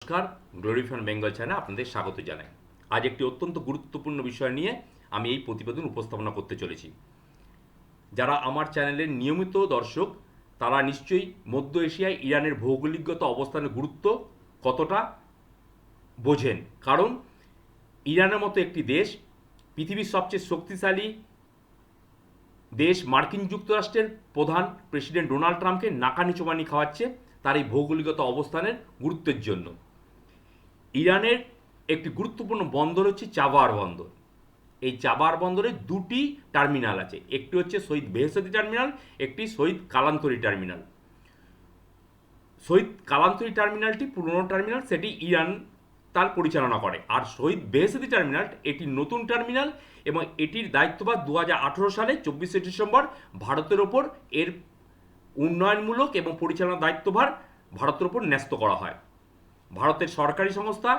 নমস্কার, glory from Bengal চ্যানেলে আপনাদের স্বাগত জানাই। আজ একটি অত্যন্ত গুরুত্বপূর্ণ বিষয় নিয়ে আমি এই প্রতিবেদন উপস্থাপনা করতে চলেছি। যারা আমার চ্যানেলের নিয়মিত দর্শক তারা নিশ্চয়ই মধ্য এশিয়ায় ইরানের ভৌগোলিকগত অবস্থানের গুরুত্ব কতটা বোঝেন, কারণ ইরানের মতো একটি দেশ পৃথিবীর সবচেয়ে শক্তিশালী দেশ মার্কিন যুক্তরাষ্ট্রের প্রধান প্রেসিডেন্ট ডোনাল্ড ট্রাম্পকে নাকানি চোবানি খাওয়াচ্ছে তার এই ভৌগোলিকগত অবস্থানের গুরুত্বের জন্য। ইরানের একটি গুরুত্বপূর্ণ বন্দর হচ্ছে চাবাহার বন্দর। এই চাবাহার বন্দরে দুটি টার্মিনাল আছে, একটি হচ্ছে শহীদ বেহেশতি টার্মিনাল, একটি শহীদ কালান্তরি টার্মিনাল। শহীদ কালান্তরি টার্মিনালটি পুরনো টার্মিনাল, সেটি ইরান তার পরিচালনা করে। আর শহীদ বেহেশতি টার্মিনাল এটি নতুন টার্মিনাল এবং এটির দায়িত্বভার 2018 সালে 24শে ডিসেম্বর ভারতের ওপর এর উন্নয়নমূলক এবং পরিচালনার দায়িত্বভার ভারতের ওপর ন্যস্ত করা হয়। ভারতের সরকারি সংস্থা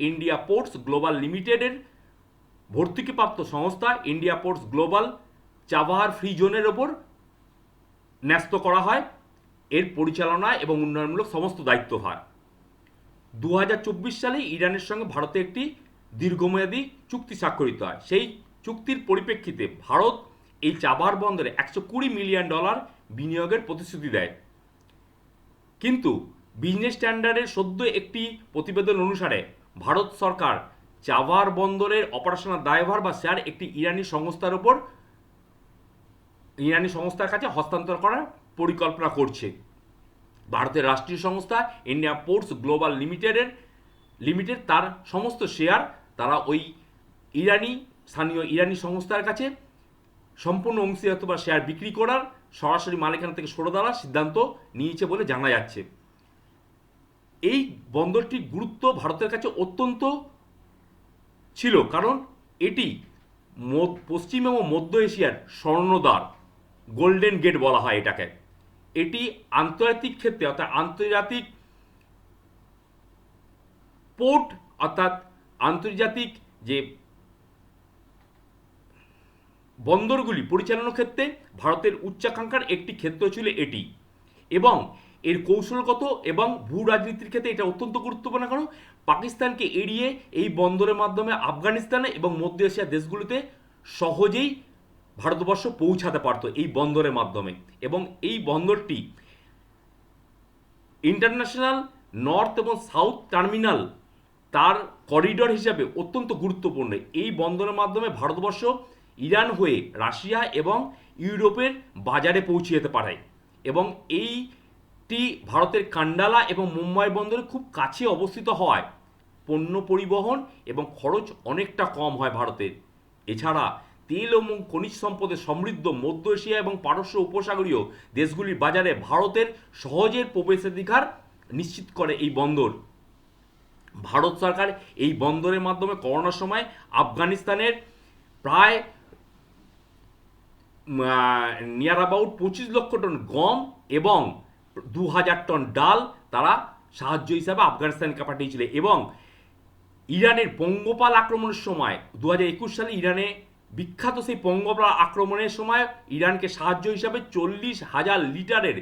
ইন্ডিয়া পোর্টস গ্লোবাল লিমিটেডের ভর্তুকিপ্রাপ্ত সংস্থা India ports global Chabahar free জোনের ওপর ন্যস্ত করা হয় এর পরিচালনা এবং উন্নয়নমূলক সমস্ত দায়িত্বভার। 2024 সালে ইরানের সঙ্গে ভারতে একটি দীর্ঘমেয়াদী চুক্তি স্বাক্ষরিত হয়। সেই চুক্তির পরিপ্রেক্ষিতে ভারত এই চাবাহার বন্দরে $120 মিলিয়ন বিনিয়োগের প্রতিশ্রুতি দেয়। কিন্তু বিজনেস স্ট্যান্ডার্ডের সদ্য একটি প্রতিবেদন অনুসারে ভারত সরকার চাবাহার বন্দরের অপারেশনাল দায়ভার বা শেয়ার একটি ইরানি সংস্থার কাছে হস্তান্তর করার পরিকল্পনা করছে। ভারতের রাষ্ট্রীয় সংস্থা ইন্ডিয়া পোর্টস গ্লোবাল লিমিটেড তার সমস্ত শেয়ার তারা ওই স্থানীয় ইরানি সংস্থার কাছে সম্পূর্ণ অংশীদারিত্ব বা শেয়ার বিক্রি করার সরাসরি মালিকানা থেকে সরে দেওয়ার সিদ্ধান্ত নিয়েছে বলে জানা যাচ্ছে। এই বন্দরটির গুরুত্ব ভারতের কাছে অত্যন্ত ছিল, কারণ এটি পশ্চিম এবং মধ্য এশিয়ার স্বর্ণদ্বার, গোল্ডেন গেট বলা হয় এটাকে। এটি আন্তর্জাতিক ক্ষেত্রে অর্থাৎ আন্তর্জাতিক পোর্ট অর্থাৎ আন্তর্জাতিক যে বন্দরগুলি পরিচালনার ক্ষেত্রে ভারতের উচ্চাকাঙ্ক্ষার একটি ক্ষেত্র ছিল এটি, এবং এর কৌশলগত এবং ভূ রাজনীতির ক্ষেত্রে এটা অত্যন্ত গুরুত্বপূর্ণ। কারণ পাকিস্তানকে এড়িয়ে এই বন্দরের মাধ্যমে আফগানিস্তানে এবং মধ্য এশিয়ার দেশগুলিতে সহজেই ভারতবর্ষ পৌঁছাতে পারত এই বন্দরের মাধ্যমে। এবং এই বন্দরটি ইন্টারন্যাশনাল নর্থ এবং সাউথ টার্মিনাল তার করিডর হিসাবে অত্যন্ত গুরুত্বপূর্ণ। এই বন্দরের মাধ্যমে ভারতবর্ষ ইরান হয়ে রাশিয়া এবং ইউরোপের বাজারে পৌঁছে যেতে পারে, এবং এইটি ভারতের কান্ডালা এবং মুম্বাই বন্দরে খুব কাছে অবস্থিত হওয়ায় পণ্য পরিবহন এবং খরচ অনেকটা কম হয় ভারতের। এছাড়া তেল এবং খনিজ সম্পদে সমৃদ্ধ মধ্য এশিয়া এবং পারস্য উপসাগরীয় দেশগুলির বাজারে ভারতের সহজের প্রবেশাধিকার নিশ্চিত করে এই বন্দর। ভারত সরকার এই বন্দরের মাধ্যমে করোনার সময় আফগানিস্তানের প্রায় নিয়ার অ্যাবাউট 25 লক্ষ টন গম এবং 2000 টন ডাল তারা সাহায্য হিসাবে আফগানিস্তানকে পাঠিয়েছিল। এবং ইরানের পঙ্গপাল আক্রমণের সময় 2021 সালে ইরানে বিখ্যাত সেই পঙ্গপাল আক্রমণের সময় ইরানকে সাহায্য হিসাবে 40,000 লিটারের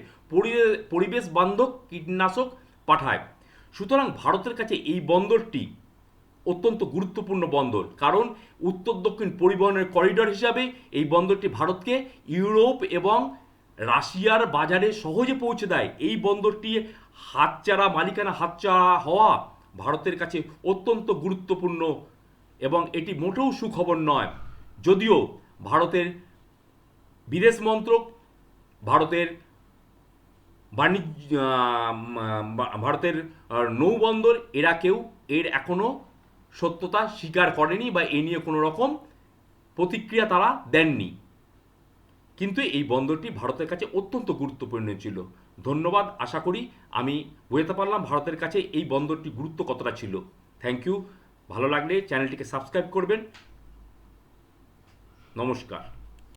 পরিবেশ বান্ধব কীটনাশক পাঠায়। সুতরাং ভারতের কাছে এই বন্দরটি অত্যন্ত গুরুত্বপূর্ণ বন্দর, কারণ উত্তর দক্ষিণ পরিবহনের করিডর হিসাবে এই বন্দরটি ভারতকে ইউরোপ এবং রাশিয়ার বাজারে সহজে পৌঁছে দেয়। এই বন্দরটি মালিকানা হাতছাড়া হওয়া ভারতের কাছে অত্যন্ত গুরুত্বপূর্ণ এবং এটি মোটেও সুখবর নয়। যদিও ভারতের বিদেশ মন্ত্রক, ভারতের ভারতের নৌবন্দর এরা কেউ এর এখনও সত্যতা স্বীকার করেনি বা এ নিয়ে কোনো রকম প্রতিক্রিয়া তারা দেননি, কিন্তু এই বন্দরটি ভারতের কাছে অত্যন্ত গুরুত্বপূর্ণ ছিল। ধন্যবাদ। আশা করি আমি বোঝাতে পারলাম ভারতের কাছে এই বন্দরটি গুরুত্ব কতটা ছিল। Thank you. ভালো লাগলে চ্যানেলটিকে সাবস্ক্রাইব করবেন। নমস্কার।